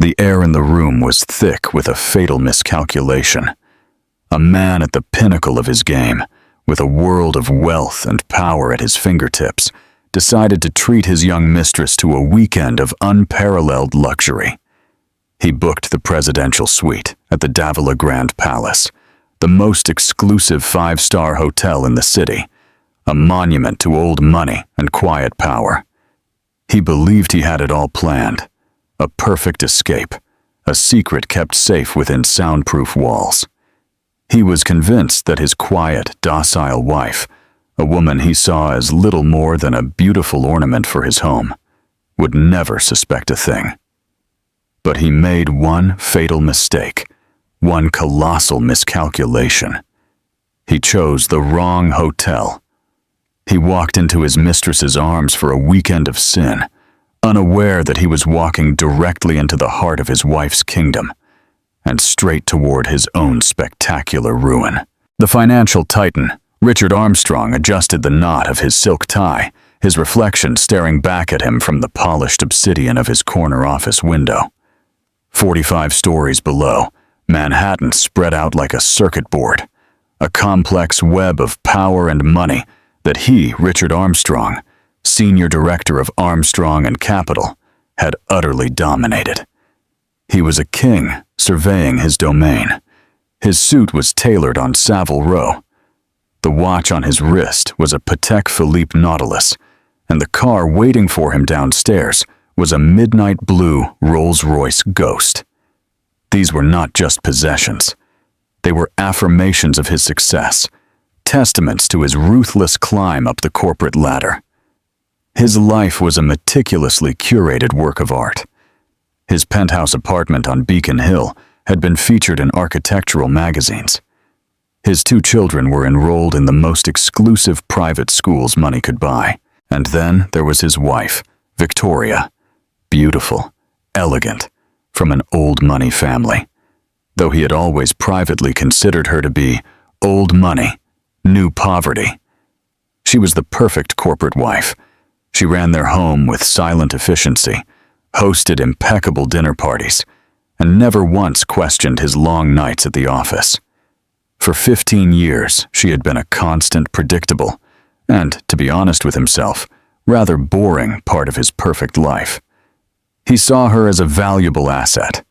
The air in the room was thick with a fatal miscalculation. A man at the pinnacle of his game, with a world of wealth and power at his fingertips, decided to treat his young mistress to a weekend of unparalleled luxury. He booked the presidential suite at the Davila Grand Palace, the most exclusive five-star hotel in the city, a monument to old money and quiet power. He believed he had it all planned, a perfect escape, a secret kept safe within soundproof walls. He was convinced that his quiet, docile wife, a woman he saw as little more than a beautiful ornament for his home, would never suspect a thing. But he made one fatal mistake, one colossal miscalculation. He chose the wrong hotel. He walked into his mistress's arms for a weekend of sin, unaware that he was walking directly into the heart of his wife's kingdom, and straight toward his own spectacular ruin. The financial titan, Richard Armstrong, adjusted the knot of his silk tie, his reflection staring back at him from the polished obsidian of his corner office window. 45 stories below, Manhattan spread out like a circuit board, a complex web of power and money that he, Richard Armstrong, senior director of Armstrong and Capital, had utterly dominated. He was a king surveying his domain. His suit was tailored on Savile Row. The watch on his wrist was a Patek Philippe Nautilus, and the car waiting for him downstairs was a midnight blue Rolls-Royce Ghost. These were not just possessions. They were affirmations of his success, testaments to his ruthless climb up the corporate ladder. His life was a meticulously curated work of art. His penthouse apartment on Beacon Hill had been featured in architectural magazines. His 2 children were enrolled in the most exclusive private schools money could buy. And then there was his wife, Victoria, beautiful, elegant, from an old money family, though he had always privately considered her to be old money, new poverty. She was the perfect corporate wife. She ran their home with silent efficiency, hosted impeccable dinner parties, and never once questioned his long nights at the office. For 15 years, she had been a constant, predictable, and, to be honest with himself, rather boring part of his perfect life. He saw her as a valuable asset,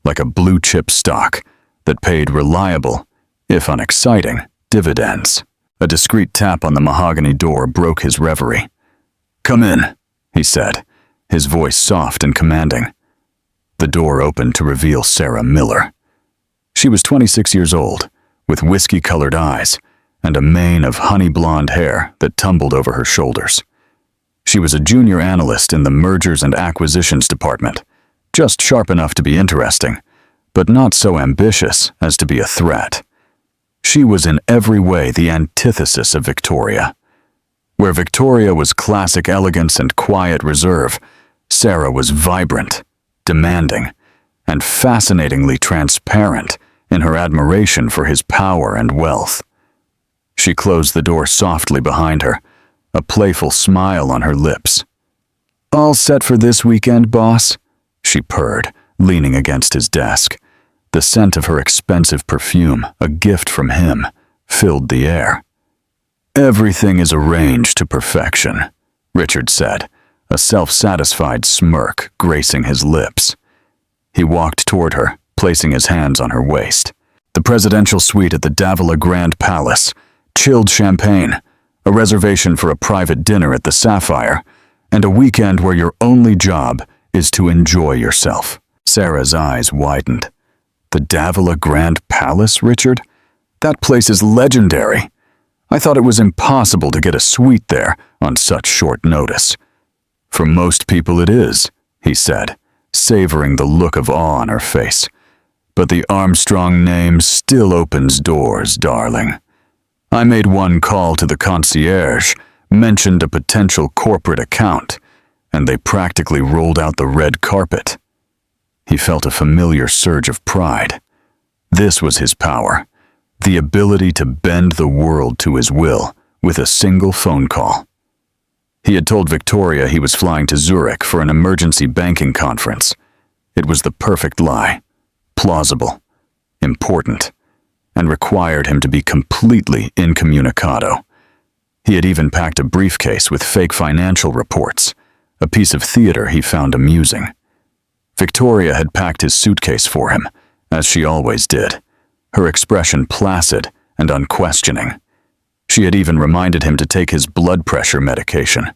like a blue-chip stock that paid reliable, if unexciting, dividends. A discreet tap on the mahogany door broke his reverie. "Come in," he said, his voice soft and commanding. The door opened to reveal Sarah Miller. She was 26 years old, with whiskey-colored eyes and a mane of honey-blonde hair that tumbled over her shoulders. She was a junior analyst in the Mergers and Acquisitions department, just sharp enough to be interesting, but not so ambitious as to be a threat. She was in every way the antithesis of Victoria. Where Victoria was classic elegance and quiet reserve, Sarah was vibrant, demanding, and fascinatingly transparent in her admiration for his power and wealth. She closed the door softly behind her, a playful smile on her lips. "All set for this weekend, boss?" she purred, leaning against his desk. The scent of her expensive perfume, a gift from him, filled the air. "Everything is arranged to perfection," Richard said, a self-satisfied smirk gracing his lips. He walked toward her, placing his hands on her waist. The presidential suite at the Davila Grand Palace, chilled champagne, a reservation for a private dinner at the Sapphire, and a weekend where your only job is to enjoy yourself. Sarah's eyes widened. "The Davila Grand Palace, Richard? That place is legendary. I thought it was impossible to get a suite there on such short notice." "For most people it is," he said, savoring the look of awe on her face. "But the Armstrong name still opens doors, darling. I made one call to the concierge, mentioned a potential corporate account, and they practically rolled out the red carpet." He felt a familiar surge of pride. This was his power, the ability to bend the world to his will with a single phone call. He had told Victoria he was flying to Zurich for an emergency banking conference. It was the perfect lie, plausible, important, and required him to be completely incommunicado. He had even packed a briefcase with fake financial reports, a piece of theater he found amusing. Victoria had packed his suitcase for him, as she always did, her expression placid and unquestioning. She had even reminded him to take his blood pressure medication.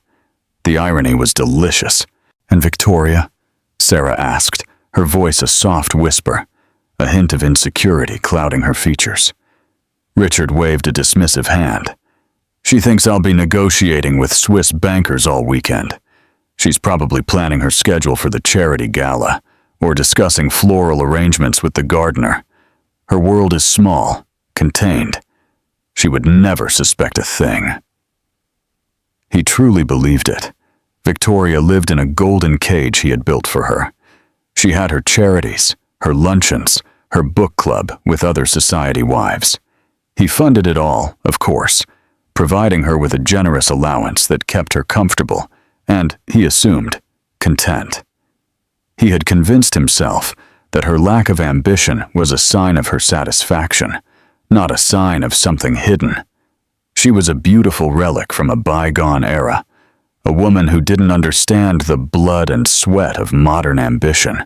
The irony was delicious. "And Victoria?" Sarah asked, her voice a soft whisper, a hint of insecurity clouding her features. Richard waved a dismissive hand. "She thinks I'll be negotiating with Swiss bankers all weekend. She's probably planning her schedule for the charity gala, or discussing floral arrangements with the gardener. Her world is small, contained. She would never suspect a thing." He truly believed it. Victoria lived in a golden cage he had built for her. She had her charities, her luncheons, her book club with other society wives. He funded it all, of course, providing her with a generous allowance that kept her comfortable and, he assumed, content. He had convinced himself that her lack of ambition was a sign of her satisfaction, not a sign of something hidden. She was a beautiful relic from a bygone era, a woman who didn't understand the blood and sweat of modern ambition.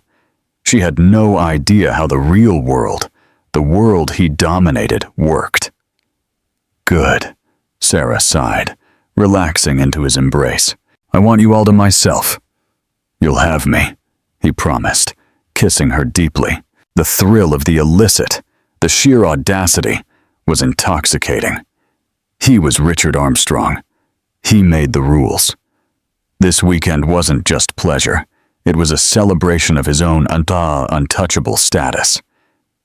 She had no idea how the real world, the world he dominated, worked. "Good," Sarah sighed, relaxing into his embrace. "I want you all to myself." "You'll have me," he promised, kissing her deeply. The thrill of the illicit, the sheer audacity, was intoxicating. He was Richard Armstrong. He made the rules. This weekend wasn't just pleasure. It was a celebration of his own untouchable status.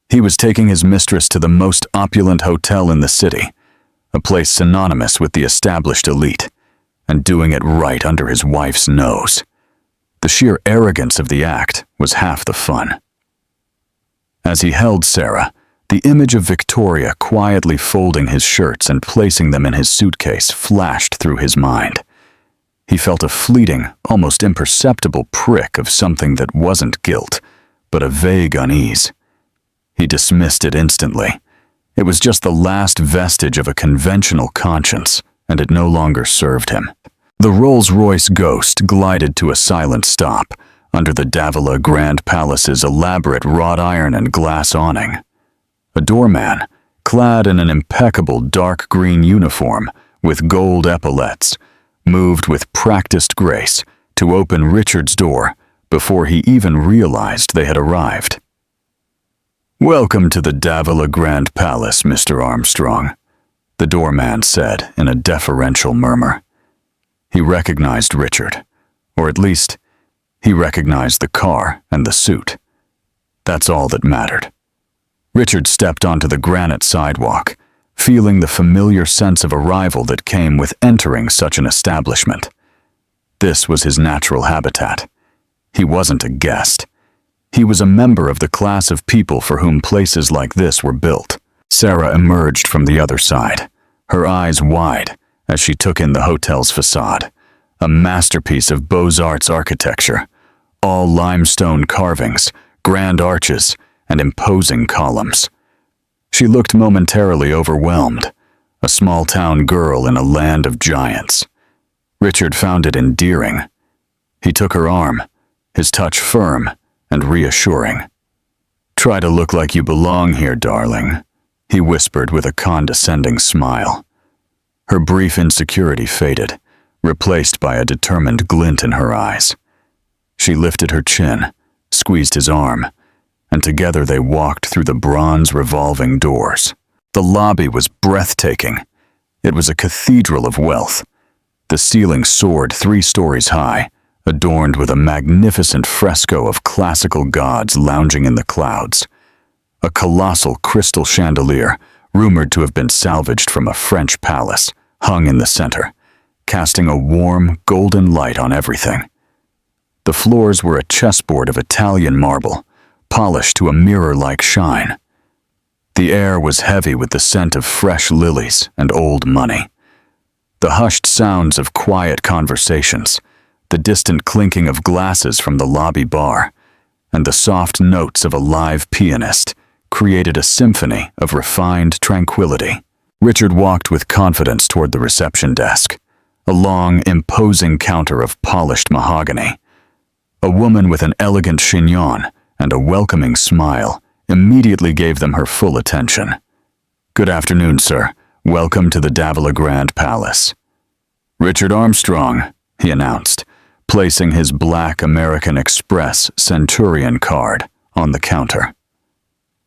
He was taking his mistress to the most opulent hotel in the city, a place synonymous with the established elite, and doing it right under his wife's nose. The sheer arrogance of the act was half the fun. As he held Sarah, the image of Victoria quietly folding his shirts and placing them in his suitcase flashed through his mind. He felt a fleeting, almost imperceptible prick of something that wasn't guilt, but a vague unease. He dismissed it instantly. It was just the last vestige of a conventional conscience, and it no longer served him. The Rolls-Royce Ghost glided to a silent stop under the Davila Grand Palace's elaborate wrought iron and glass awning. A doorman, clad in an impeccable dark green uniform with gold epaulets, moved with practiced grace to open Richard's door before he even realized they had arrived. "Welcome to the Davila Grand Palace, Mr. Armstrong," the doorman said in a deferential murmur. He recognized Richard, or at least, he recognized the car and the suit. That's all that mattered. Richard stepped onto the granite sidewalk, feeling the familiar sense of arrival that came with entering such an establishment. This was his natural habitat. He wasn't a guest. He was a member of the class of people for whom places like this were built. Sarah emerged from the other side, her eyes wide as she took in the hotel's facade, a masterpiece of Beaux-Arts architecture, all limestone carvings, grand arches, and imposing columns. She looked momentarily overwhelmed, a small-town girl in a land of giants. Richard found it endearing. He took her arm, his touch firm and reassuring. "Try to look like you belong here, darling," he whispered with a condescending smile. Her brief insecurity faded, replaced by a determined glint in her eyes. She lifted her chin, squeezed his arm, and together they walked through the bronze revolving doors. The lobby was breathtaking. It was a cathedral of wealth. The ceiling soared 3 stories high, adorned with a magnificent fresco of classical gods lounging in the clouds. A colossal crystal chandelier, rumored to have been salvaged from a French palace, hung in the center, casting a warm, golden light on everything. The floors were a chessboard of Italian marble, polished to a mirror-like shine. The air was heavy with the scent of fresh lilies and old money. The hushed sounds of quiet conversations, the distant clinking of glasses from the lobby bar, and the soft notes of a live pianist created a symphony of refined tranquility. Richard walked with confidence toward the reception desk, a long, imposing counter of polished mahogany. A woman with an elegant chignon and a welcoming smile immediately gave them her full attention. "Good afternoon, sir. Welcome to the Davila Grand Palace." "Richard Armstrong," he announced, placing his black American Express Centurion card on the counter.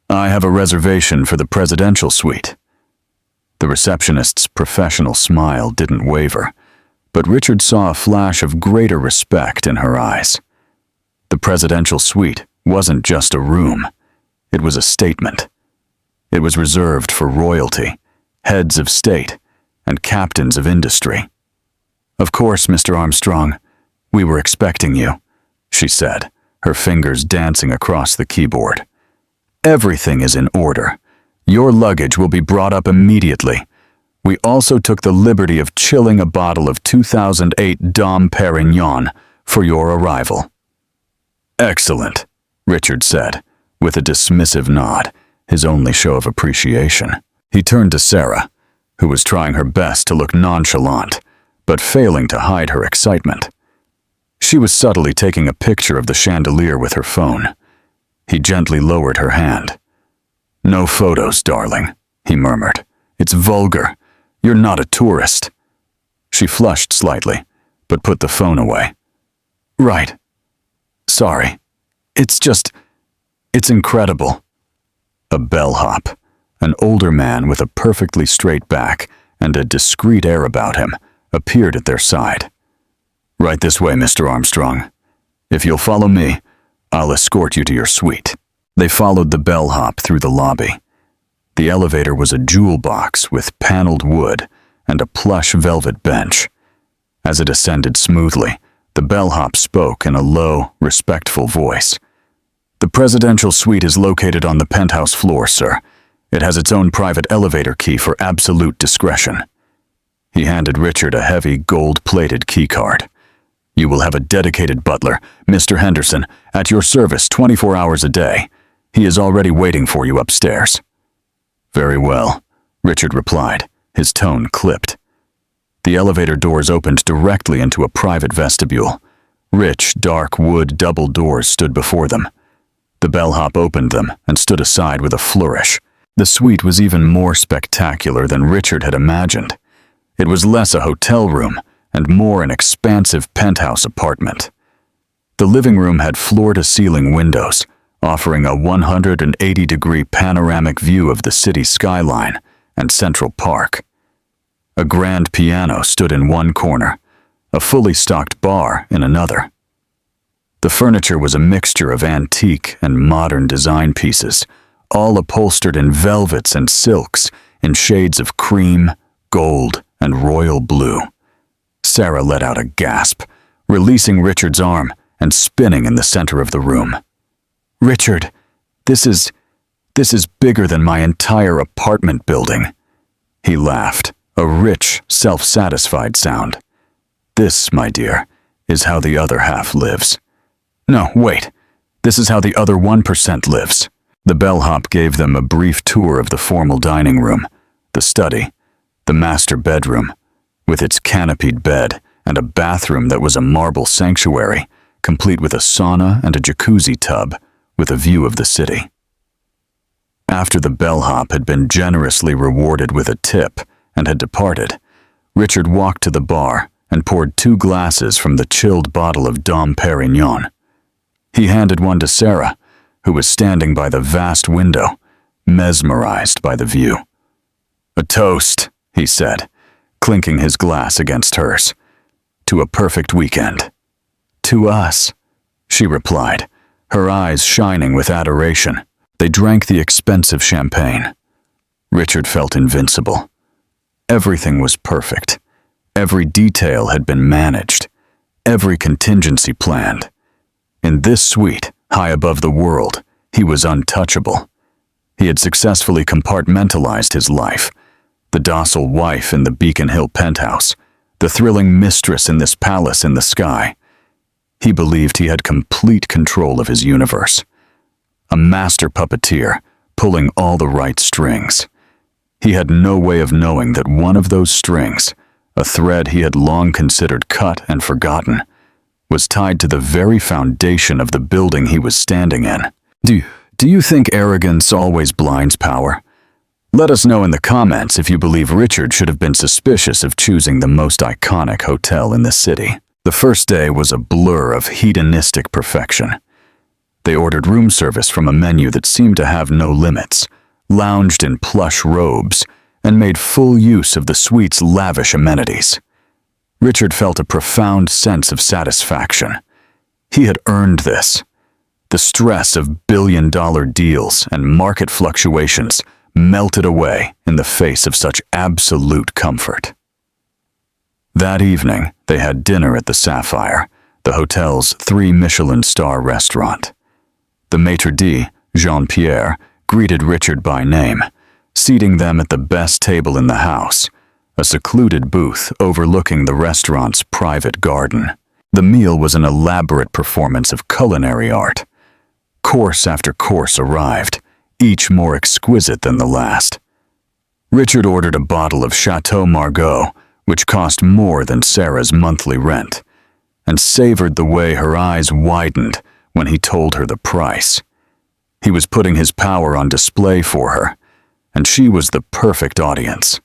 "I have a reservation for the presidential suite." The receptionist's professional smile didn't waver, but Richard saw a flash of greater respect in her eyes. The presidential suite wasn't just a room. It was a statement. It was reserved for royalty, heads of state, and captains of industry. "Of course, Mr. Armstrong. We were expecting you," she said, her fingers dancing across the keyboard. "Everything is in order. Your luggage will be brought up immediately. We also took the liberty of chilling a bottle of 2008 Dom Perignon for your arrival." "Excellent," Richard said, with a dismissive nod, his only show of appreciation. He turned to Sarah, who was trying her best to look nonchalant, but failing to hide her excitement. She was subtly taking a picture of the chandelier with her phone. He gently lowered her hand. "No photos, darling," he murmured. "It's vulgar. You're not a tourist." She flushed slightly, but put the phone away. "Right. Sorry. It's incredible." A bellhop, an older man with a perfectly straight back and a discreet air about him, appeared at their side. "Right this way, Mr. Armstrong. If you'll follow me, I'll escort you to your suite." They followed the bellhop through the lobby. The elevator was a jewel box with paneled wood and a plush velvet bench. As it ascended smoothly, the bellhop spoke in a low, respectful voice. "The presidential suite is located on the penthouse floor, sir. It has its own private elevator key for absolute discretion." He handed Richard a heavy, gold-plated keycard. "You will have a dedicated butler, Mr. Henderson, at your service 24 hours a day. He is already waiting for you upstairs." "Very well," Richard replied, his tone clipped. The elevator doors opened directly into a private vestibule. Rich, dark wood double doors stood before them. The bellhop opened them and stood aside with a flourish. The suite was even more spectacular than Richard had imagined. It was less a hotel room and more an expansive penthouse apartment. The living room had floor-to-ceiling windows, offering a 180-degree panoramic view of the city skyline and Central Park. A grand piano stood in one corner, a fully stocked bar in another. The furniture was a mixture of antique and modern design pieces, all upholstered in velvets and silks in shades of cream, gold, and royal blue. Sarah let out a gasp, releasing Richard's arm and spinning in the center of the room. "Richard, this is bigger than my entire apartment building." He laughed, a rich, self-satisfied sound. "This, my dear, is how the other half lives. No, wait. This is how the other 1% lives." The bellhop gave them a brief tour of the formal dining room, the study, the master bedroom, with its canopied bed and a bathroom that was a marble sanctuary, complete with a sauna and a jacuzzi tub, with a view of the city. After the bellhop had been generously rewarded with a tip and had departed, Richard walked to the bar and poured 2 glasses from the chilled bottle of Dom Perignon. He handed one to Sarah, who was standing by the vast window, mesmerized by the view. "A toast," he said, clinking his glass against hers. "To a perfect weekend." "To us," she replied, her eyes shining with adoration. They drank the expensive champagne. Richard felt invincible. Everything was perfect. Every detail had been managed. Every contingency planned. In this suite, high above the world, he was untouchable. He had successfully compartmentalized his life. The docile wife in the Beacon Hill penthouse, the thrilling mistress in this palace in the sky. He believed he had complete control of his universe. A master puppeteer, pulling all the right strings. He had no way of knowing that one of those strings, a thread he had long considered cut and forgotten, was tied to the very foundation of the building he was standing in. Do you think arrogance always blinds power? Let us know in the comments if you believe Richard should have been suspicious of choosing the most iconic hotel in the city. The first day was a blur of hedonistic perfection. They ordered room service from a menu that seemed to have no limits, lounged in plush robes, and made full use of the suite's lavish amenities. Richard felt a profound sense of satisfaction. He had earned this. The stress of billion-dollar deals and market fluctuations melted away in the face of such absolute comfort. That evening, they had dinner at the Sapphire, the hotel's 3 Michelin-star restaurant. The maitre d', Jean-Pierre, greeted Richard by name, seating them at the best table in the house, a secluded booth overlooking the restaurant's private garden. The meal was an elaborate performance of culinary art. Course after course arrived, each more exquisite than the last. Richard ordered a bottle of Chateau Margaux, which cost more than Sarah's monthly rent, and savored the way her eyes widened when he told her the price. He was putting his power on display for her, and she was the perfect audience.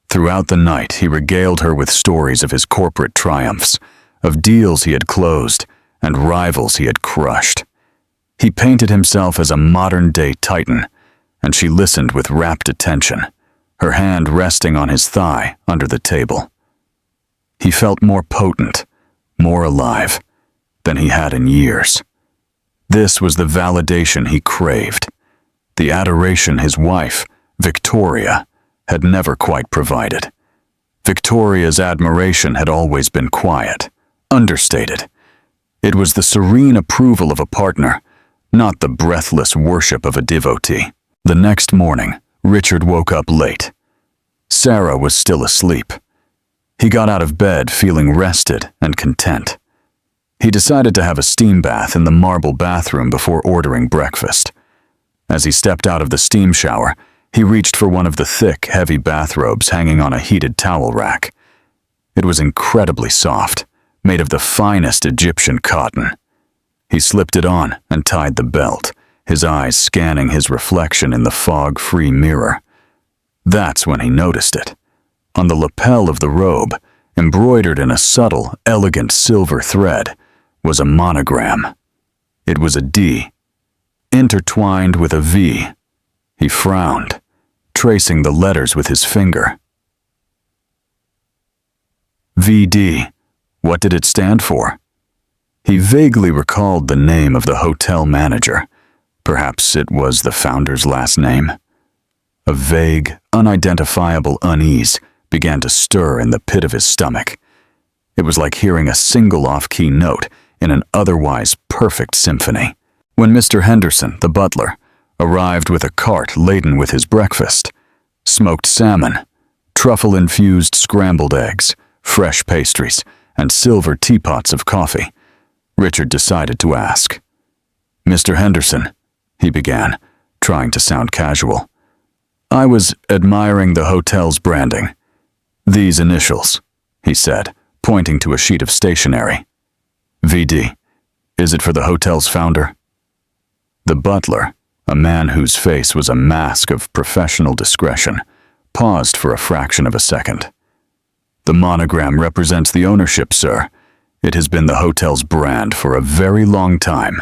Throughout the night, he regaled her with stories of his corporate triumphs, of deals he had closed, and rivals he had crushed. He painted himself as a modern-day titan, and she listened with rapt attention, her hand resting on his thigh under the table. He felt more potent, more alive, than he had in years. This was the validation he craved, the adoration his wife, Victoria, had never quite provided. Victoria's admiration had always been quiet, understated. It was the serene approval of a partner, not the breathless worship of a devotee. The next morning, Richard woke up late. Sarah was still asleep. He got out of bed feeling rested and content. He decided to have a steam bath in the marble bathroom before ordering breakfast. As he stepped out of the steam shower, he reached for one of the thick, heavy bathrobes hanging on a heated towel rack. It was incredibly soft, made of the finest Egyptian cotton. He slipped it on and tied the belt, his eyes scanning his reflection in the fog-free mirror. That's when he noticed it. On the lapel of the robe, embroidered in a subtle, elegant silver thread, was a monogram. It was a D, intertwined with a V. He frowned, tracing the letters with his finger. VD. What did it stand for? He vaguely recalled the name of the hotel manager. Perhaps it was the founder's last name. A vague, unidentifiable unease began to stir in the pit of his stomach. It was like hearing a single off-key note in an otherwise perfect symphony. When Mr. Henderson, the butler, arrived with a cart laden with his breakfast, smoked salmon, truffle-infused scrambled eggs, fresh pastries, and silver teapots of coffee, Richard decided to ask. "Mr. Henderson," he began, trying to sound casual. "I was admiring the hotel's branding. These initials," he said, pointing to a sheet of stationery. "VD. Is it for the hotel's founder?" The butler, a man whose face was a mask of professional discretion, paused for a fraction of a second. "The monogram represents the ownership, sir. It has been the hotel's brand for a very long time."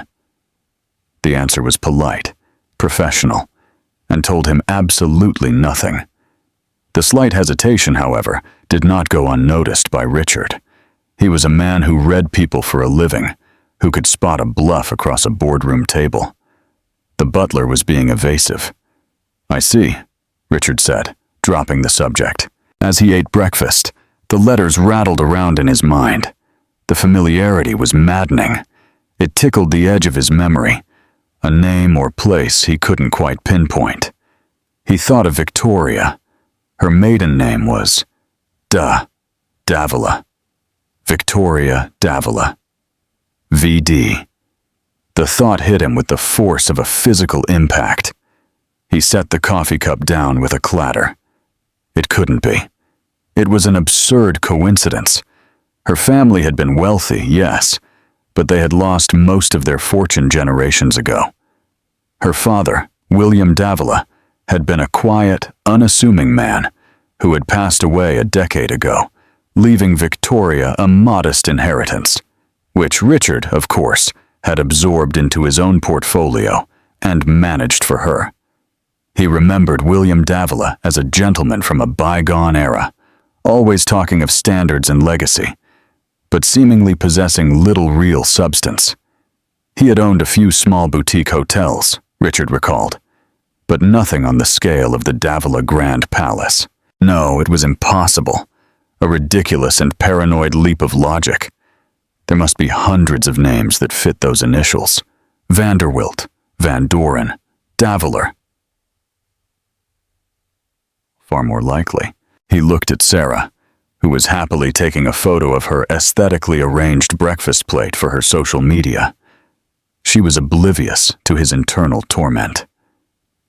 The answer was polite, professional, and told him absolutely nothing. The slight hesitation, however, did not go unnoticed by Richard. He was a man who read people for a living, who could spot a bluff across a boardroom table. The butler was being evasive. "I see," Richard said, dropping the subject. As he ate breakfast, the letters rattled around in his mind. The familiarity was maddening. It tickled the edge of his memory, a name or place he couldn't quite pinpoint. He thought of Victoria. Her maiden name was Davila. Victoria Davila. VD. The thought hit him with the force of a physical impact. He set the coffee cup down with a clatter. It couldn't be. It was an absurd coincidence. Her family had been wealthy, yes, but they had lost most of their fortune generations ago. Her father, William Davila, had been a quiet, unassuming man who had passed away a decade ago, leaving Victoria a modest inheritance, which Richard, of course, had absorbed into his own portfolio and managed for her. He remembered William Davila as a gentleman from a bygone era, always talking of standards and legacy, but seemingly possessing little real substance. He had owned a few small boutique hotels, Richard recalled, but nothing on the scale of the Davila Grand Palace. No, it was impossible. A ridiculous and paranoid leap of logic. There must be hundreds of names that fit those initials. Vanderwilt, Van Doren, Davila. Far more likely. He looked at Sarah, who was happily taking a photo of her aesthetically arranged breakfast plate for her social media. She was oblivious to his internal torment.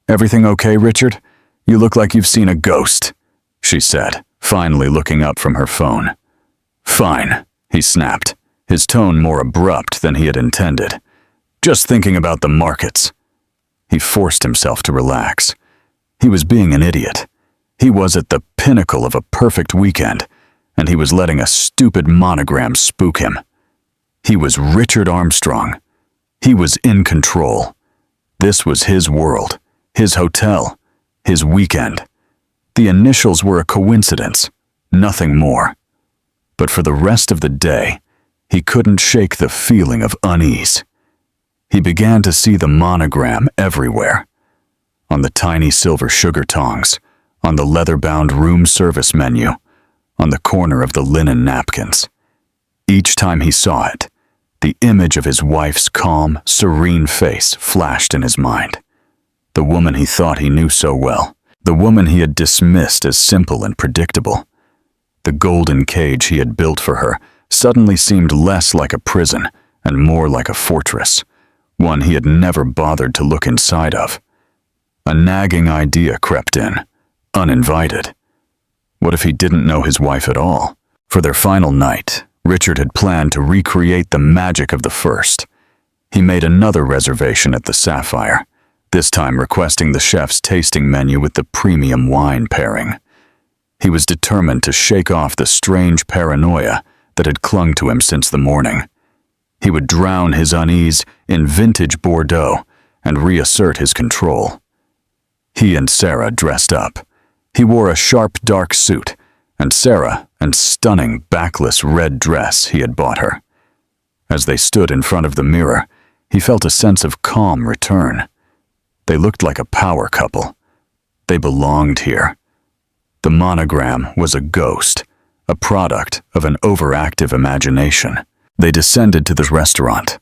"Everything okay, Richard? You look like you've seen a ghost," she said, finally looking up from her phone. "Fine," he snapped, his tone more abrupt than he had intended. "Just thinking about the markets." He forced himself to relax. He was being an idiot. He was at the pinnacle of a perfect weekend, and he was letting a stupid monogram spook him. He was Richard Armstrong. He was in control. This was his world, his hotel, his weekend. The initials were a coincidence, nothing more. But for the rest of the day, he couldn't shake the feeling of unease. He began to see the monogram everywhere. On the tiny silver sugar tongs, on the leather-bound room service menu, on the corner of the linen napkins. Each time he saw it, the image of his wife's calm, serene face flashed in his mind. The woman he thought he knew so well, the woman he had dismissed as simple and predictable. The golden cage he had built for her suddenly seemed less like a prison and more like a fortress, one he had never bothered to look inside of. A nagging idea crept in, uninvited. What if he didn't know his wife at all? For their final night, Richard had planned to recreate the magic of the first. He made another reservation at the Sapphire, this time requesting the chef's tasting menu with the premium wine pairing. He was determined to shake off the strange paranoia that had clung to him since the morning. He would drown his unease in vintage Bordeaux and reassert his control. He and Sarah dressed up. He wore a sharp dark suit, and Sarah a stunning backless red dress he had bought her. As they stood in front of the mirror, he felt a sense of calm return. They looked like a power couple. They belonged here. The monogram was a ghost, a product of an overactive imagination. They descended to the restaurant.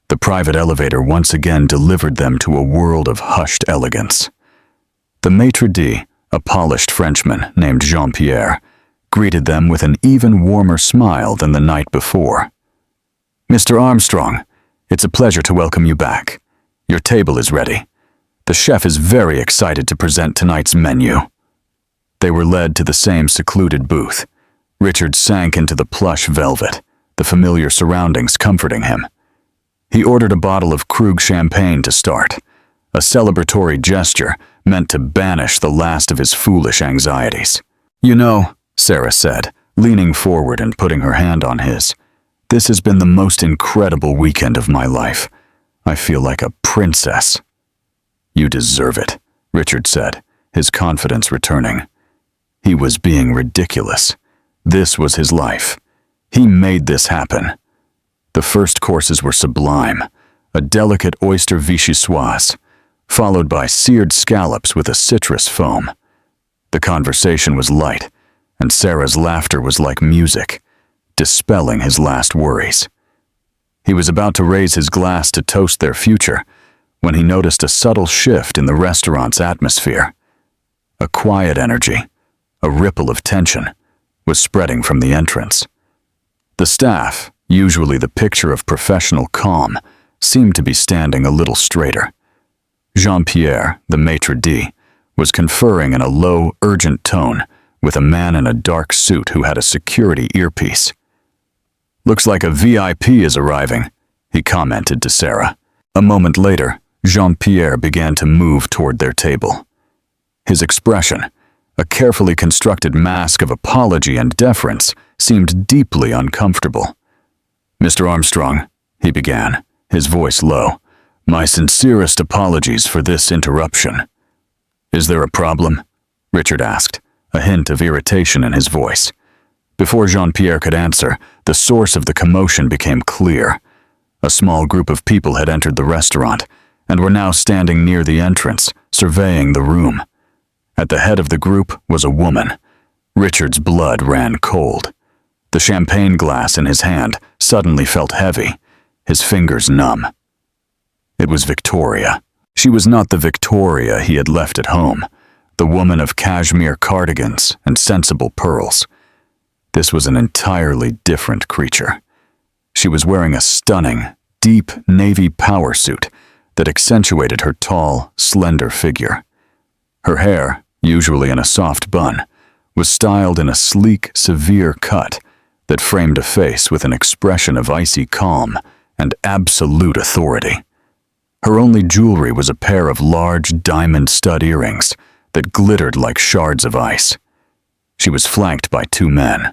The private elevator once again delivered them to a world of hushed elegance. The maitre d', a polished Frenchman named Jean-Pierre, greeted them with an even warmer smile than the night before. "Mr. Armstrong, it's a pleasure to welcome you back. Your table is ready. The chef is very excited to present tonight's menu." They were led to the same secluded booth. Richard sank into the plush velvet, the familiar surroundings comforting him. He ordered a bottle of Krug champagne to start, a celebratory gesture meant to banish the last of his foolish anxieties. "You know," Sarah said, leaning forward and putting her hand on his, "this has been the most incredible weekend of my life. I feel like a princess." "You deserve it," Richard said, his confidence returning. He was being ridiculous. This was his life. He made this happen. The first courses were sublime, a delicate oyster vichyssoise, followed by seared scallops with a citrus foam. The conversation was light, and Sarah's laughter was like music, dispelling his last worries. He was about to raise his glass to toast their future when he noticed a subtle shift in the restaurant's atmosphere. A quiet energy, a ripple of tension, was spreading from the entrance. The staff, usually the picture of professional calm, seemed to be standing a little straighter. Jean-Pierre, the maitre d', was conferring in a low, urgent tone with a man in a dark suit who had a security earpiece. "Looks like a VIP is arriving," he commented to Sarah. A moment later, Jean-Pierre began to move toward their table. His expression, a carefully constructed mask of apology and deference, seemed deeply uncomfortable. "Mr. Armstrong," he began, his voice low, "my sincerest apologies for this interruption." "Is there a problem?" Richard asked, a hint of irritation in his voice. Before Jean-Pierre could answer, the source of the commotion became clear. A small group of people had entered the restaurant and were now standing near the entrance, surveying the room. At the head of the group was a woman. Richard's blood ran cold. The champagne glass in his hand suddenly felt heavy, his fingers numb. It was Victoria. She was not the Victoria he had left at home, the woman of cashmere cardigans and sensible pearls. This was an entirely different creature. She was wearing a stunning, deep navy power suit that accentuated her tall, slender figure. Her hair, usually in a soft bun, was styled in a sleek, severe cut that framed a face with an expression of icy calm and absolute authority. Her only jewelry was a pair of large diamond stud earrings that glittered like shards of ice. She was flanked by two men.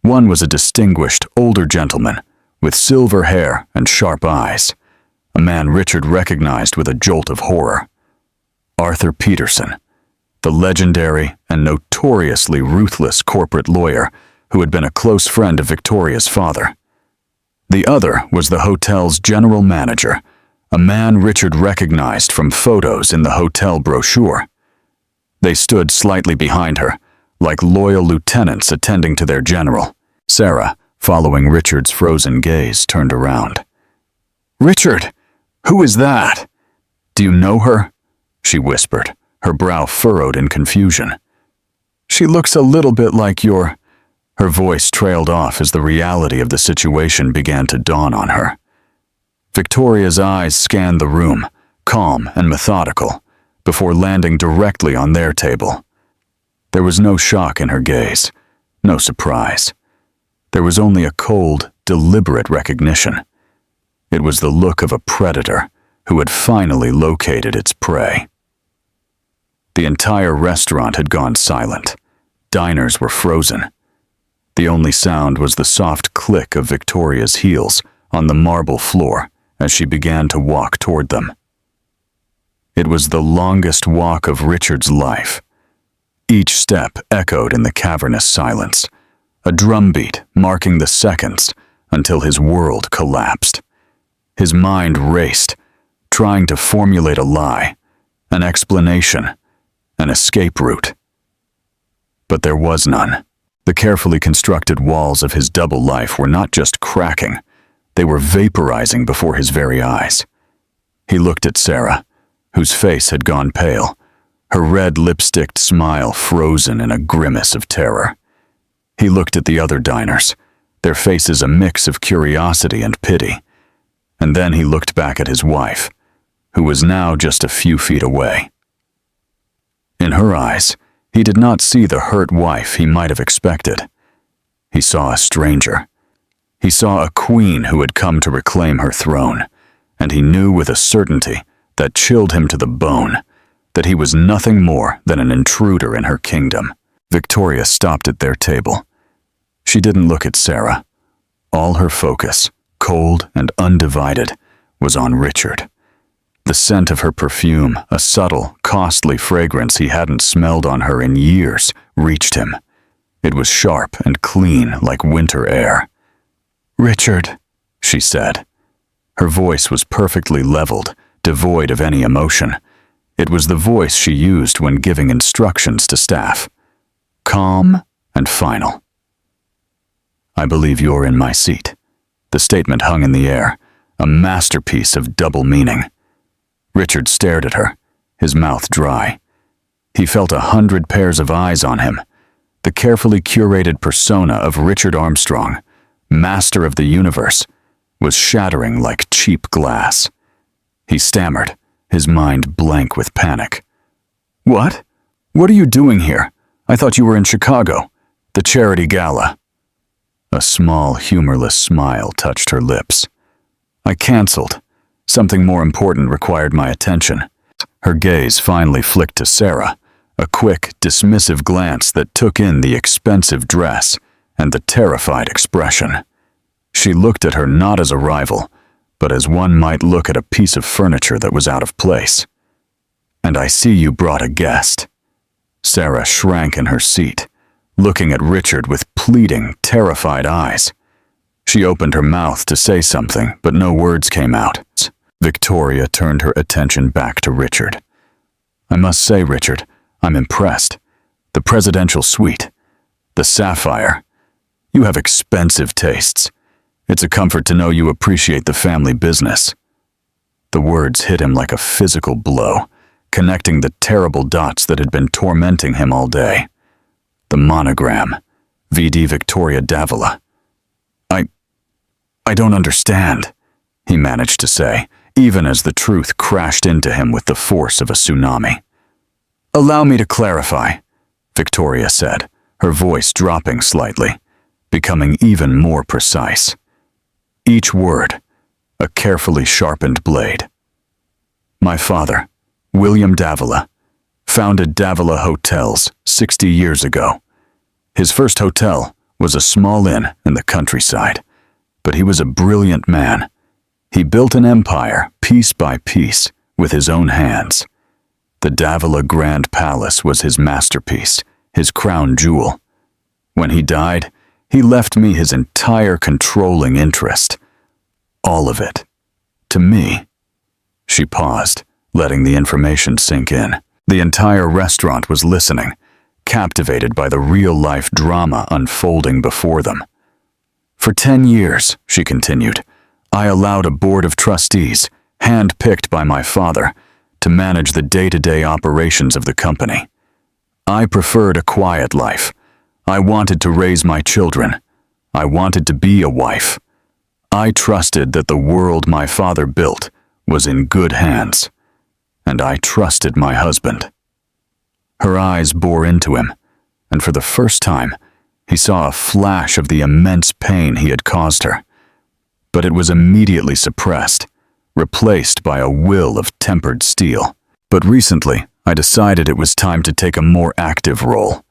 One was a distinguished older gentleman with silver hair and sharp eyes, a man Richard recognized with a jolt of horror. Arthur Peterson, the legendary and notoriously ruthless corporate lawyer who had been a close friend of Victoria's father. The other was the hotel's general manager, a man Richard recognized from photos in the hotel brochure. They stood slightly behind her, like loyal lieutenants attending to their general. Sarah, following Richard's frozen gaze, turned around. "Richard, who is that? Do you know her?" she whispered, her brow furrowed in confusion. "She looks a little bit like your—" Her voice trailed off as the reality of the situation began to dawn on her. Victoria's eyes scanned the room, calm and methodical, before landing directly on their table. There was no shock in her gaze, no surprise. There was only a cold, deliberate recognition. It was the look of a predator who had finally located its prey. The entire restaurant had gone silent. Diners were frozen. The only sound was the soft click of Victoria's heels on the marble floor as she began to walk toward them. It was the longest walk of Richard's life. Each step echoed in the cavernous silence, a drumbeat marking the seconds until his world collapsed. His mind raced, trying to formulate a lie, an explanation, an escape route. But there was none. The carefully constructed walls of his double life were not just cracking, they were vaporizing before his very eyes. He looked at Sarah, whose face had gone pale, her red lipsticked smile frozen in a grimace of terror. He looked at the other diners, their faces a mix of curiosity and pity. And then he looked back at his wife, who was now just a few feet away. In her eyes, he did not see the hurt wife he might have expected. He saw a stranger. He saw a queen who had come to reclaim her throne, and he knew with a certainty that chilled him to the bone that he was nothing more than an intruder in her kingdom. Victoria stopped at their table. She didn't look at Sarah. All her focus, cold and undivided, was on Richard. The scent of her perfume, a subtle, costly fragrance he hadn't smelled on her in years, reached him. It was sharp and clean like winter air. "Richard," she said. Her voice was perfectly leveled, devoid of any emotion. It was the voice she used when giving instructions to staff. Calm and final. "I believe you're in my seat." The statement hung in the air, a masterpiece of double meaning. Richard stared at her, his mouth dry. He felt 100 pairs of eyes on him, the carefully curated persona of Richard Armstrong, master of the universe, was shattering like cheap glass. He stammered, his mind blank with panic. "What? What are you doing here? I thought you were in Chicago, the charity gala." A small, humorless smile touched her lips. "I canceled. Something more important required my attention." Her gaze finally flicked to Sarah, a quick, dismissive glance that took in the expensive dress and the terrified expression. She looked at her not as a rival, but as one might look at a piece of furniture that was out of place. "And I see you brought a guest." Sarah shrank in her seat, looking at Richard with pleading, terrified eyes. She opened her mouth to say something, but no words came out. Victoria turned her attention back to Richard. "I must say, Richard, I'm impressed. The presidential suite, the sapphire. You have expensive tastes. It's a comfort to know you appreciate the family business." The words hit him like a physical blow, connecting the terrible dots that had been tormenting him all day. The monogram, VD Victoria Davila. I don't understand," he managed to say, even as the truth crashed into him with the force of a tsunami. "Allow me to clarify," Victoria said, her voice dropping slightly, becoming even more precise. Each word, a carefully sharpened blade. "My father, William Davila, founded Davila Hotels 60 years ago. His first hotel was a small inn in the countryside, but he was a brilliant man. He built an empire, piece by piece, with his own hands. The Davila Grand Palace was his masterpiece, his crown jewel. When he died, he left me his entire controlling interest. All of it. To me." She paused, letting the information sink in. The entire restaurant was listening, captivated by the real-life drama unfolding before them. "For 10 years, she continued, I allowed a board of trustees, hand-picked by my father, to manage the day-to-day operations of the company. I preferred a quiet life. I wanted to raise my children. I wanted to be a wife. I trusted that the world my father built was in good hands, and I trusted my husband." Her eyes bore into him, and for the first time, he saw a flash of the immense pain he had caused her. But it was immediately suppressed, replaced by a will of tempered steel. "But recently, I decided it was time to take a more active role.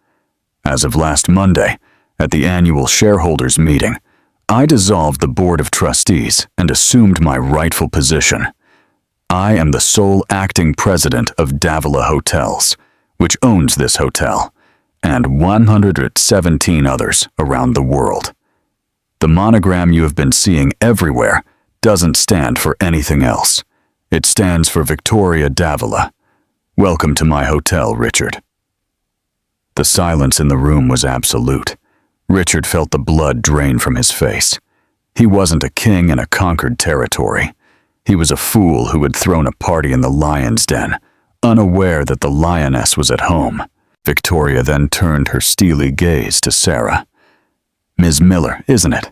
As of last Monday, at the annual shareholders meeting, I dissolved the board of trustees and assumed my rightful position. I am the sole acting president of Davila Hotels, which owns this hotel, and 117 others around the world. The monogram you have been seeing everywhere doesn't stand for anything else. It stands for Victoria Davila. Welcome to my hotel, Richard." The silence in the room was absolute. Richard felt the blood drain from his face. He wasn't a king in a conquered territory. He was a fool who had thrown a party in the lion's den, unaware that the lioness was at home. Victoria then turned her steely gaze to Sarah. "Ms. Miller, isn't it?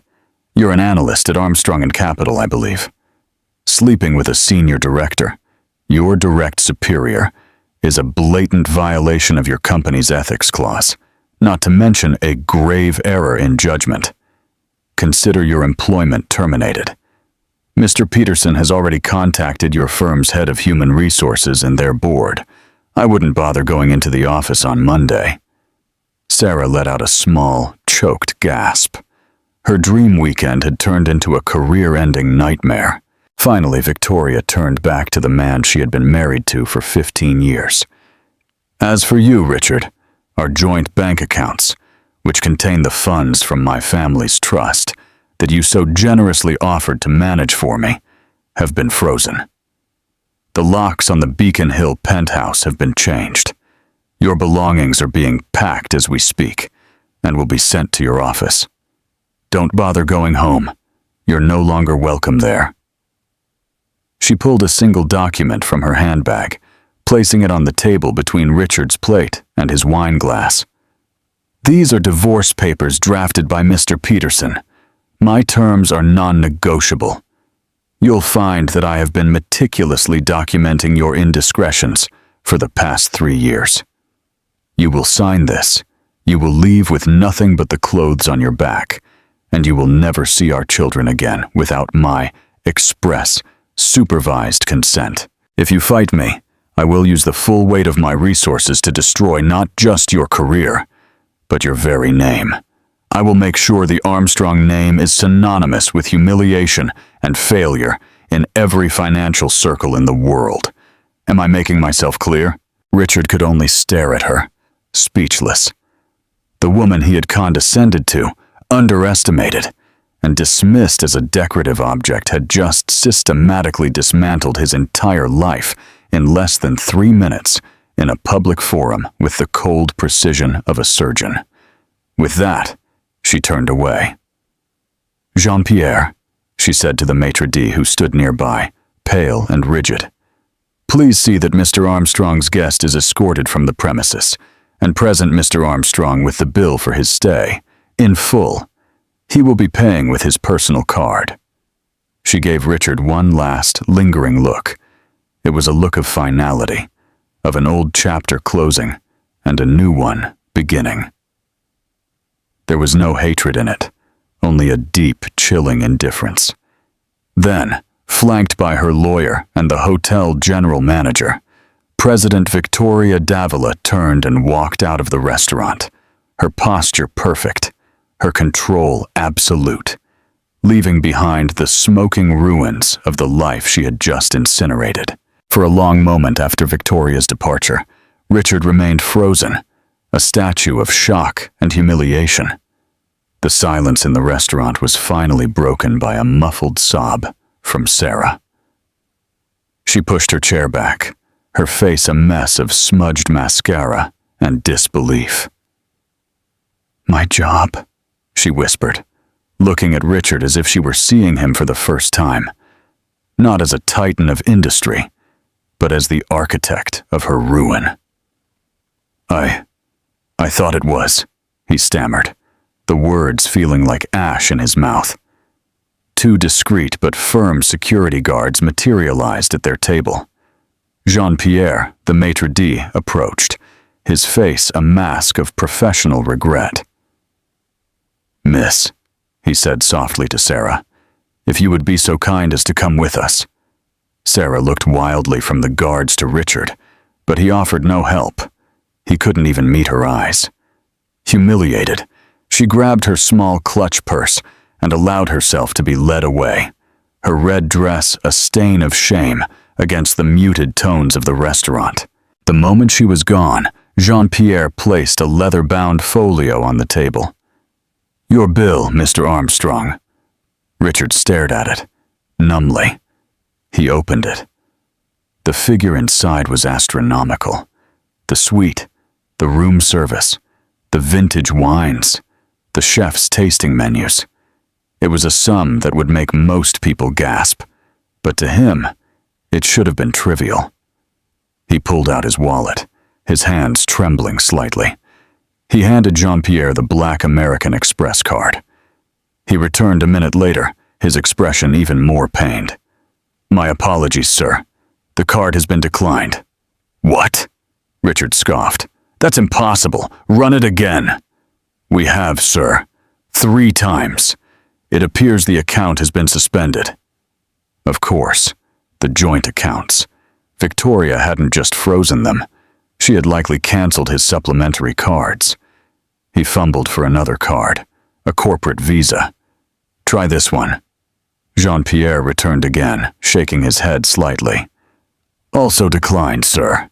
You're an analyst at Armstrong & Capital, I believe. Sleeping with a senior director, your direct superior, is a blatant violation of your company's ethics clause, not to mention a grave error in judgment. Consider your employment terminated. Mr. Peterson has already contacted your firm's head of human resources and their board. I wouldn't bother going into the office on Monday." Sarah let out a small, choked gasp. Her dream weekend had turned into a career-ending nightmare. Finally, Victoria turned back to the man she had been married to for 15 years. "As for you, Richard, our joint bank accounts, which contain the funds from my family's trust that you so generously offered to manage for me, have been frozen. The locks on the Beacon Hill penthouse have been changed. Your belongings are being packed as we speak and will be sent to your office. Don't bother going home. You're no longer welcome there." She pulled a single document from her handbag, placing it on the table between Richard's plate and his wine glass. "These are divorce papers drafted by Mr. Peterson. My terms are non-negotiable. You'll find that I have been meticulously documenting your indiscretions for the past 3 years. You will sign this. You will leave with nothing but the clothes on your back, and you will never see our children again without my express, supervised consent. If you fight me, I will use the full weight of my resources to destroy not just your career, but your very name. I will make sure the Armstrong name is synonymous with humiliation and failure in every financial circle in the world. Am I making myself clear? Richard could only stare at her, speechless. The woman he had condescended to, underestimated, and dismissed as a decorative object had just systematically dismantled his entire life in less than 3 minutes in a public forum with the cold precision of a surgeon. With that, she turned away. "Jean-Pierre," she said to the maitre d' who stood nearby, pale and rigid, "please see that Mr. Armstrong's guest is escorted from the premises, and present Mr. Armstrong with the bill for his stay, in full. He will be paying with his personal card." She gave Richard one last, lingering look. It was a look of finality, of an old chapter closing, and a new one beginning. There was no hatred in it, only a deep, chilling indifference. Then, flanked by her lawyer and the hotel general manager, President Victoria Davila turned and walked out of the restaurant, her posture perfect, her control absolute, leaving behind the smoking ruins of the life she had just incinerated. For a long moment after Victoria's departure, Richard remained frozen, a statue of shock and humiliation. The silence in the restaurant was finally broken by a muffled sob from Sarah. She pushed her chair back, her face a mess of smudged mascara and disbelief. "My job," she whispered, looking at Richard as if she were seeing him for the first time, not as a titan of industry, but as the architect of her ruin. I thought it was," he stammered, the words feeling like ash in his mouth. 2 discreet but firm security guards materialized at their table. Jean-Pierre, the maitre d', approached, his face a mask of professional regret. "Miss," he said softly to Sarah, "if you would be so kind as to come with us." Sarah looked wildly from the guards to Richard, but he offered no help. He couldn't even meet her eyes. Humiliated, she grabbed her small clutch purse and allowed herself to be led away, her red dress a stain of shame against the muted tones of the restaurant. The moment she was gone, Jean-Pierre placed a leather-bound folio on the table. "Your bill, Mr. Armstrong." Richard stared at it, numbly. He opened it. The figure inside was astronomical. The suite, the room service, the vintage wines, the chef's tasting menus. It was a sum that would make most people gasp, but to him, it should have been trivial. He pulled out his wallet, his hands trembling slightly. He handed Jean-Pierre the black American Express card. He returned a minute later, his expression even more pained. "My apologies, sir. The card has been declined." "What?" Richard scoffed. "That's impossible. Run it again." "We have, sir. 3 times. It appears the account has been suspended." Of course, the joint accounts. Victoria hadn't just frozen them. She had likely canceled his supplementary cards. He fumbled for another card, a corporate visa. "Try this one." Jean-Pierre returned again, shaking his head slightly. "Also declined, sir."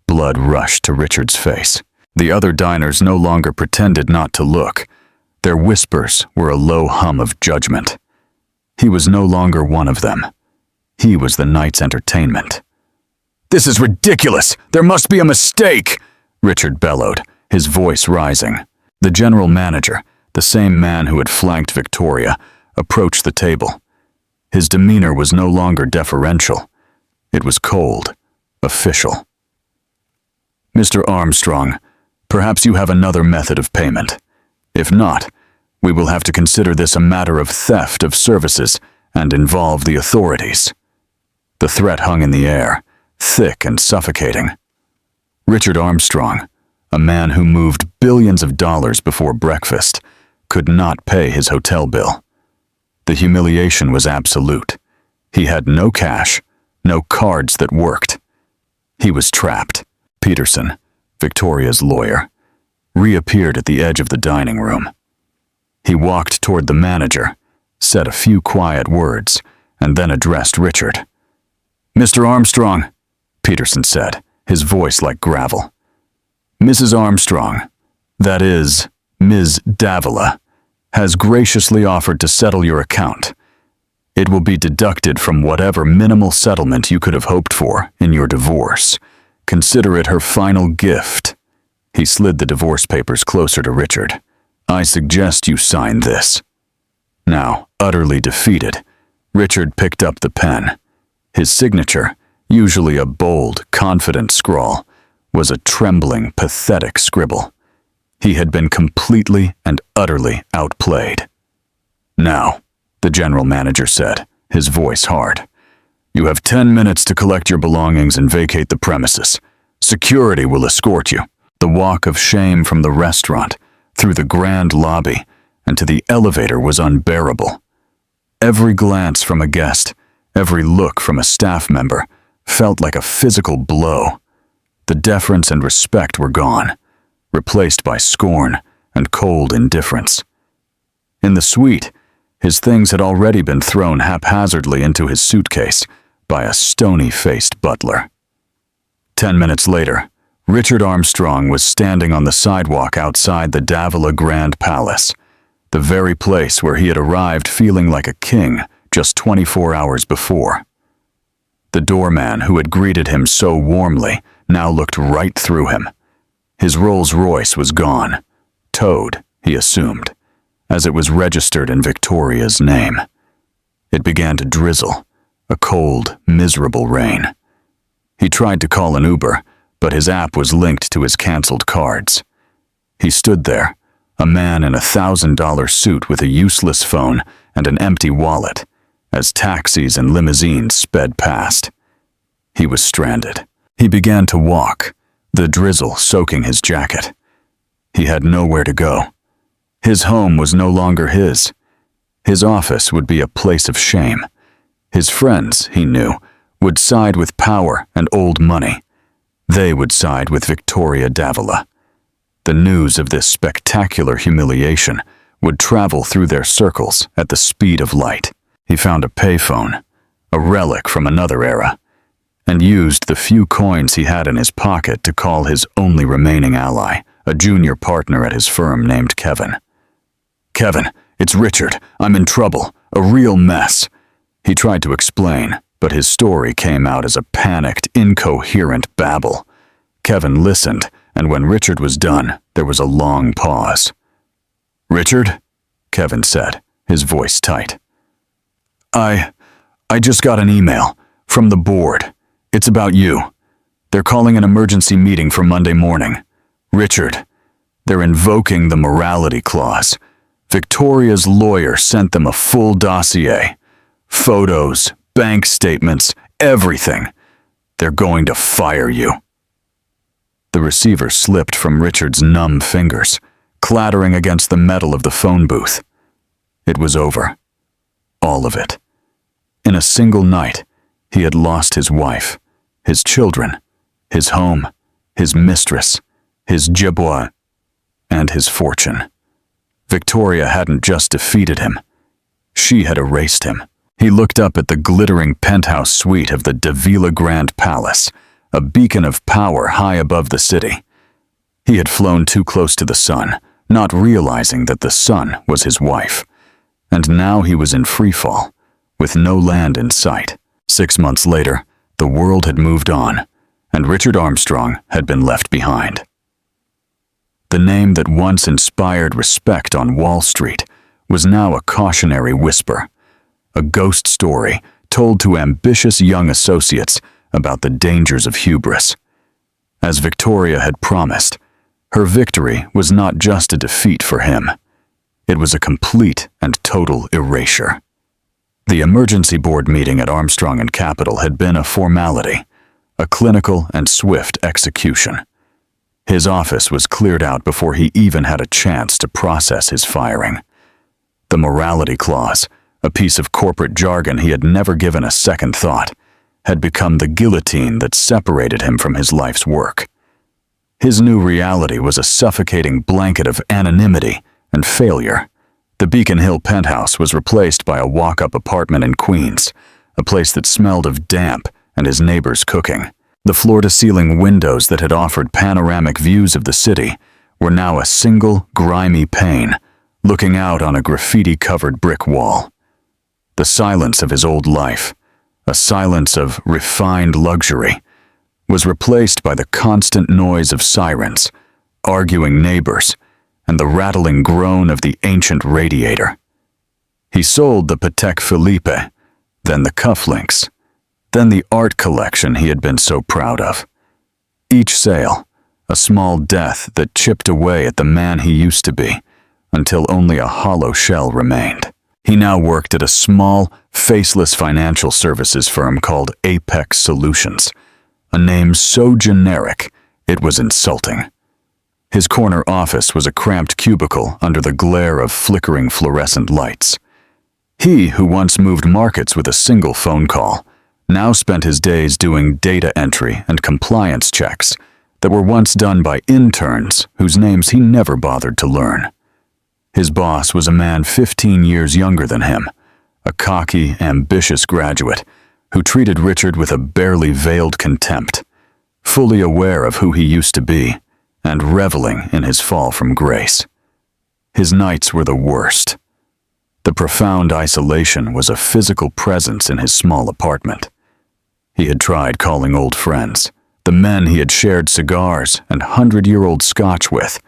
Blood rushed to Richard's face. The other diners no longer pretended not to look. Their whispers were a low hum of judgment. He was no longer one of them. He was the night's entertainment. "This is ridiculous! There must be a mistake!" Richard bellowed, his voice rising. The general manager, the same man who had flanked Victoria, approached the table. His demeanor was no longer deferential. It was cold, official. "Mr. Armstrong, perhaps you have another method of payment. If not, We will have to consider this a matter of theft of services and involve the authorities." The threat hung in the air, thick and suffocating. Richard Armstrong, a man who moved billions of dollars before breakfast, could not pay his hotel bill. The humiliation was absolute. He had no cash, no cards that worked. He was trapped. Peterson, Victoria's lawyer, reappeared at the edge of the dining room. He walked toward the manager, said a few quiet words, and then addressed Richard. "Mr. Armstrong," Peterson said, his voice like gravel. "Mrs. Armstrong, that is, Ms. Davila, has graciously offered to settle your account. It will be deducted from whatever minimal settlement you could have hoped for in your divorce. Consider it her final gift." He slid the divorce papers closer to Richard. "I suggest you sign this." Now, utterly defeated, Richard picked up the pen. His signature, usually a bold, confident scrawl, was a trembling, pathetic scribble. He had been completely and utterly outplayed. "Now," the general manager said, his voice hard, "you have 10 minutes to collect your belongings and vacate the premises. Security will escort you." The walk of shame from the restaurant, through the grand lobby, and to the elevator was unbearable. Every glance from a guest, every look from a staff member, felt like a physical blow. The deference and respect were gone, replaced by scorn and cold indifference. In the suite, his things had already been thrown haphazardly into his suitcase by a stony-faced butler. 10 minutes later, Richard Armstrong was standing on the sidewalk outside the Davila Grand Palace, the very place where he had arrived feeling like a king just 24 hours before. The doorman who had greeted him so warmly now looked right through him. His Rolls-Royce was gone, towed, he assumed, as it was registered in Victoria's name. It began to drizzle, a cold, miserable rain. He tried to call an Uber, but his app was linked to his canceled cards. He stood there, a man in a $1,000 suit with a useless phone and an empty wallet, as taxis and limousines sped past. He was stranded. He began to walk, the drizzle soaking his jacket. He had nowhere to go. His home was no longer his. His office would be a place of shame. His friends, he knew, would side with power and old money. They would side with Victoria Davila. The news of this spectacular humiliation would travel through their circles at the speed of light. He found a payphone, a relic from another era, and used the few coins he had in his pocket to call his only remaining ally, a junior partner at his firm named Kevin. "Kevin, it's Richard. I'm in trouble. A real mess." He tried to explain, but his story came out as a panicked, incoherent babble. Kevin listened, and when Richard was done, there was a long pause. "Richard?" Kevin said, his voice tight. I just got an email from the board. It's about you. They're calling an emergency meeting for Monday morning. Richard, they're invoking the morality clause. Victoria's lawyer sent them a full dossier. Photos, bank statements, everything. They're going to fire you." The receiver slipped from Richard's numb fingers, clattering against the metal of the phone booth. It was over. All of it. In a single night, he had lost his wife, his children, his home, his mistress, his jabot, and his fortune. Victoria hadn't just defeated him. She had erased him. He looked up at the glittering penthouse suite of the Davila Grand Palace, a beacon of power high above the city. He had flown too close to the sun, not realizing that the sun was his wife. And now he was in freefall, with no land in sight. 6 months later, the world had moved on, and Richard Armstrong had been left behind. The name that once inspired respect on Wall Street was now a cautionary whisper, a ghost story told to ambitious young associates about the dangers of hubris. As Victoria had promised, her victory was not just a defeat for him. It was a complete and total erasure. The emergency board meeting at Armstrong and Capitol had been a formality, a clinical and swift execution. His office was cleared out before he even had a chance to process his firing. The morality clause, a piece of corporate jargon he had never given a second thought, had become the guillotine that separated him from his life's work. His new reality was a suffocating blanket of anonymity and failure. The Beacon Hill penthouse was replaced by a walk-up apartment in Queens, a place that smelled of damp and his neighbors cooking. The floor-to-ceiling windows that had offered panoramic views of the city were now a single, grimy pane, looking out on a graffiti-covered brick wall. The silence of his old life, a silence of refined luxury, was replaced by the constant noise of sirens, arguing neighbors, and the rattling groan of the ancient radiator. He sold the Patek Philippe, then the cufflinks, then the art collection he had been so proud of. Each sale, a small death that chipped away at the man he used to be, until only a hollow shell remained. He now worked at a small, faceless financial services firm called Apex Solutions, a name so generic it was insulting. His corner office was a cramped cubicle under the glare of flickering fluorescent lights. He, who once moved markets with a single phone call, now spent his days doing data entry and compliance checks that were once done by interns whose names he never bothered to learn. His boss was a man 15 years younger than him, a cocky, ambitious graduate who treated Richard with a barely veiled contempt, fully aware of who he used to be and reveling in his fall from grace. His nights were the worst. The profound isolation was a physical presence in his small apartment. He had tried calling old friends, the men he had shared cigars and 100-year-old scotch with.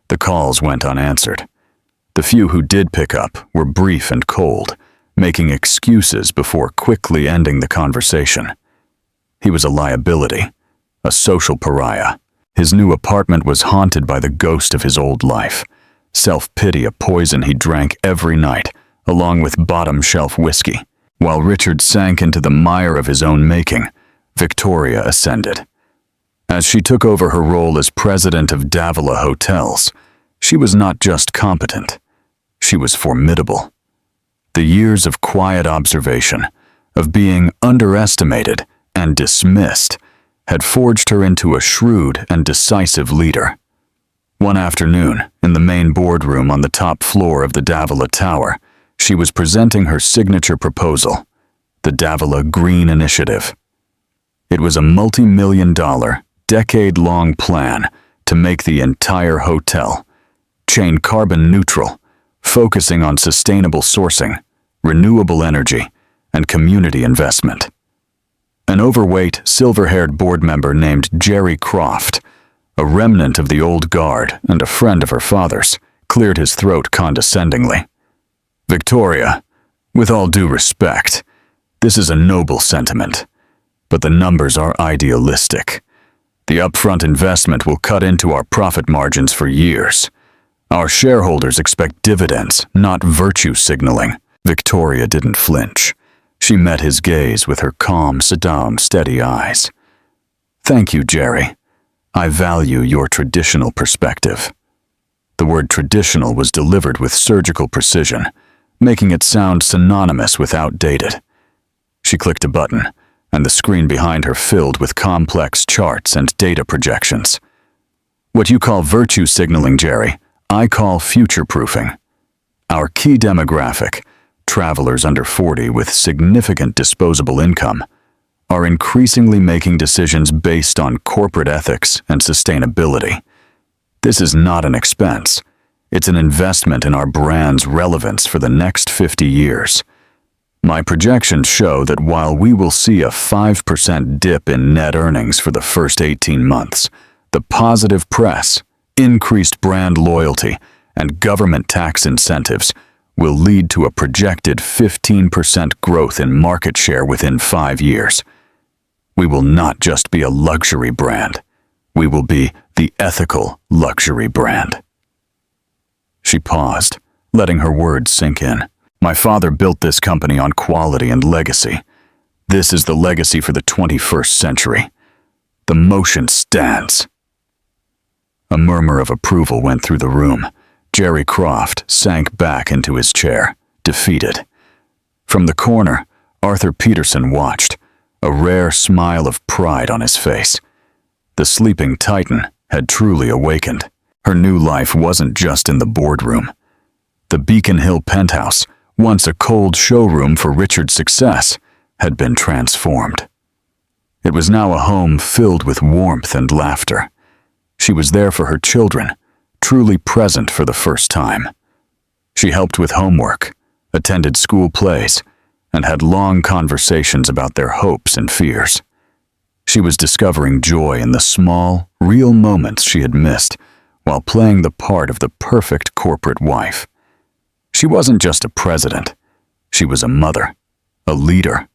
The calls went unanswered. The few who did pick up were brief and cold, making excuses before quickly ending the conversation. He was a liability, a social pariah. His new apartment was haunted by the ghost of his old life, self-pity a poison he drank every night, along with bottom-shelf whiskey. While Richard sank into the mire of his own making, Victoria ascended. As she took over her role as president of Davila Hotels, she was not just competent, she was formidable. The years of quiet observation, of being underestimated and dismissed, had forged her into a shrewd and decisive leader. One afternoon, in the main boardroom on the top floor of the Davila Tower, she was presenting her signature proposal, the Davila Green Initiative. It was a multi-million-dollar, decade-long plan to make the entire hotel chain carbon neutral, focusing on sustainable sourcing, renewable energy, and community investment. An overweight, silver-haired board member named Jerry Croft, a remnant of the old guard and a friend of her father's, cleared his throat condescendingly. "Victoria, with all due respect, this is a noble sentiment, but the numbers are idealistic. The upfront investment will cut into our profit margins for years. Our shareholders expect dividends, not virtue signaling." Victoria didn't flinch. She met his gaze with her calm, Saddam, steady eyes. "Thank you, Jerry. I value your traditional perspective." The word traditional was delivered with surgical precision, making it sound synonymous with outdated. She clicked a button, and the screen behind her filled with complex charts and data projections. "What you call virtue signaling, Jerry, I call future-proofing. Our key demographic, travelers under 40 with significant disposable income, are increasingly making decisions based on corporate ethics and sustainability. This is not an expense. It's an investment in our brand's relevance for the next 50 years. My projections show that while we will see a 5% dip in net earnings for the first 18 months, the positive press, increased brand loyalty, and government tax incentives will lead to a projected 15% growth in market share within 5 years. We will not just be a luxury brand. We will be the ethical luxury brand." She paused, letting her words sink in. "My father built this company on quality and legacy. This is the legacy for the 21st century. The motion stands." A murmur of approval went through the room. Jerry Croft sank back into his chair, defeated. From the corner, Arthur Peterson watched, a rare smile of pride on his face. The sleeping titan had truly awakened. Her new life wasn't just in the boardroom. The Beacon Hill penthouse, once a cold showroom for Richard's success, had been transformed. It was now a home filled with warmth and laughter. She was there for her children, truly present for the first time. She helped with homework, attended school plays, and had long conversations about their hopes and fears. She was discovering joy in the small, real moments she had missed while playing the part of the perfect corporate wife. She wasn't just a president. She was a mother, a leader,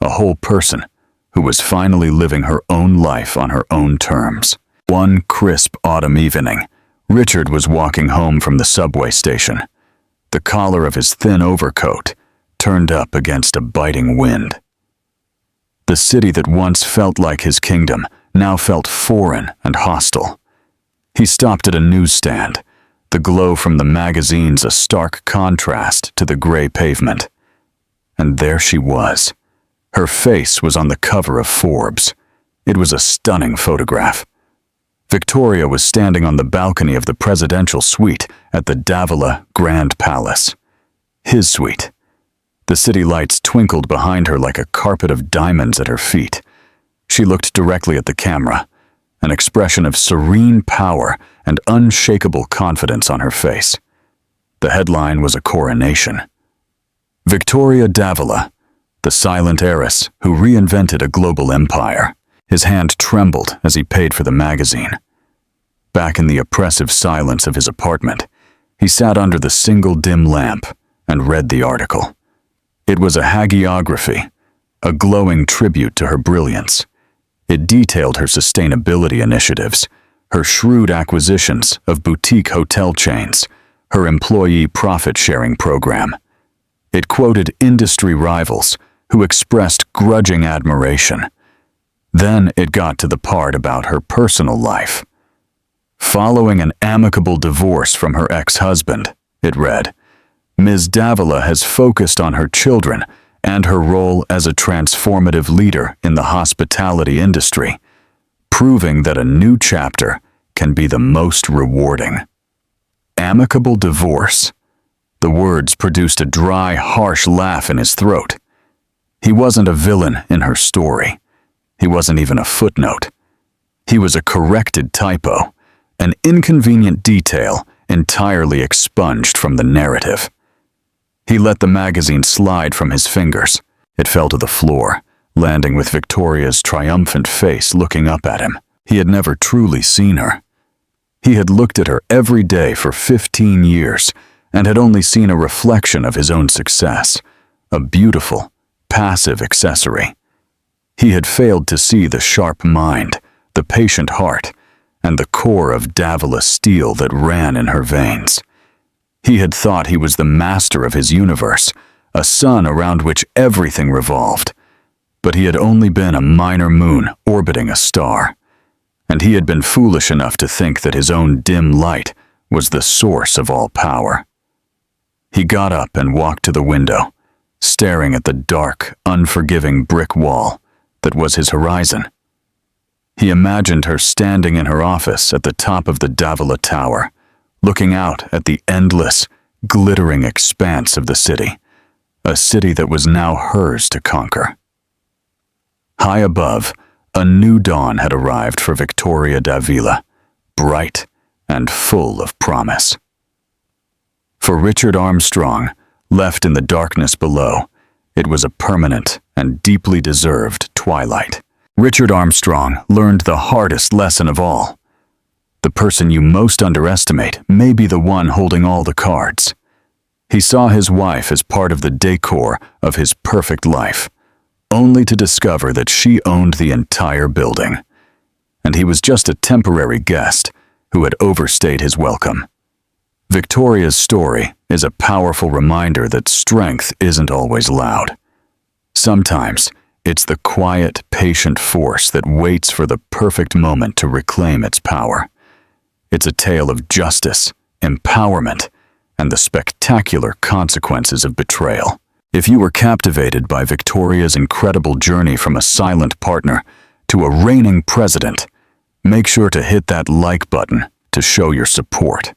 a whole person who was finally living her own life on her own terms. One crisp autumn evening, Richard was walking home from the subway station. The collar of his thin overcoat turned up against a biting wind. The city that once felt like his kingdom now felt foreign and hostile. He stopped at a newsstand, the glow from the magazines a stark contrast to the gray pavement. And there she was. Her face was on the cover of Forbes. It was a stunning photograph. Victoria was standing on the balcony of the presidential suite at the Davila Grand Palace. His suite. The city lights twinkled behind her like a carpet of diamonds at her feet. She looked directly at the camera, an expression of serene power and unshakable confidence on her face. The headline was a coronation. Victoria Davila, the silent heiress who reinvented a global empire. His hand trembled as he paid for the magazine. Back in the oppressive silence of his apartment, he sat under the single dim lamp and read the article. It was a hagiography, a glowing tribute to her brilliance. It detailed her sustainability initiatives, her shrewd acquisitions of boutique hotel chains, her employee profit-sharing program. It quoted industry rivals who expressed grudging admiration. Then it got to the part about her personal life. Following an amicable divorce from her ex-husband, it read, Ms. Davila has focused on her children and her role as a transformative leader in the hospitality industry, proving that a new chapter can be the most rewarding. Amicable divorce. The words produced a dry, harsh laugh in his throat. He wasn't a villain in her story. He wasn't even a footnote. He was a corrected typo, an inconvenient detail entirely expunged from the narrative. He let the magazine slide from his fingers. It fell to the floor, landing with Victoria's triumphant face looking up at him. He had never truly seen her. He had looked at her every day for 15 years and had only seen a reflection of his own success, a beautiful, passive accessory. He had failed to see the sharp mind, the patient heart, and the core of Davila steel that ran in her veins. He had thought he was the master of his universe, a sun around which everything revolved. But he had only been a minor moon orbiting a star. And he had been foolish enough to think that his own dim light was the source of all power. He got up and walked to the window, staring at the dark, unforgiving brick wall that was his horizon. He imagined her standing in her office at the top of the Davila Tower, looking out at the endless, glittering expanse of the city, a city that was now hers to conquer. High above, a new dawn had arrived for Victoria Davila, bright and full of promise. For Richard Armstrong, left in the darkness below, it was a permanent and deeply deserved twilight. Richard Armstrong learned the hardest lesson of all. The person you most underestimate may be the one holding all the cards. He saw his wife as part of the decor of his perfect life, only to discover that she owned the entire building, and he was just a temporary guest who had overstayed his welcome. Victoria's story is a powerful reminder that strength isn't always loud. Sometimes, it's the quiet, patient force that waits for the perfect moment to reclaim its power. It's a tale of justice, empowerment, and the spectacular consequences of betrayal. If you were captivated by Victoria's incredible journey from a silent partner to a reigning president, make sure to hit that like button to show your support.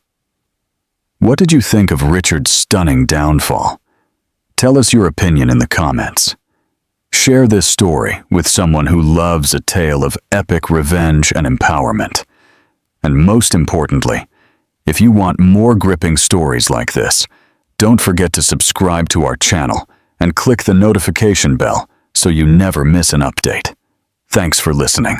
What did you think of Richard's stunning downfall? Tell us your opinion in the comments. Share this story with someone who loves a tale of epic revenge and empowerment. And most importantly, if you want more gripping stories like this, don't forget to subscribe to our channel and click the notification bell so you never miss an update. Thanks for listening.